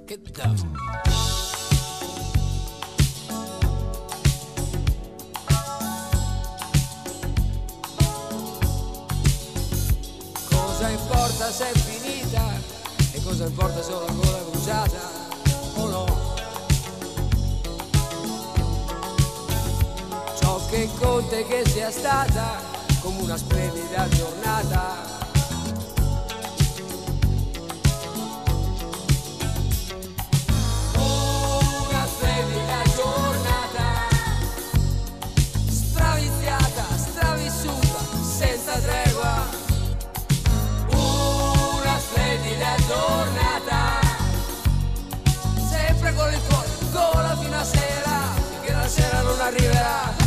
Che da? Cosa importa se è finita e cosa importa se ho la gola bruciata o no? Ciò che conta è che sia stata come una splendida giornata. Una splendida giornata, straviziata, stravissuta, senza tregua. Una splendida giornata, sempre con il cuore, gola fino a sera, finché la sera non arriverà.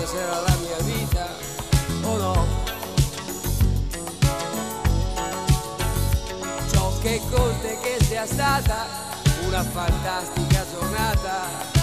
Se era la mia vita o no? Ciò che conta è che sia stata una fantastica giornata.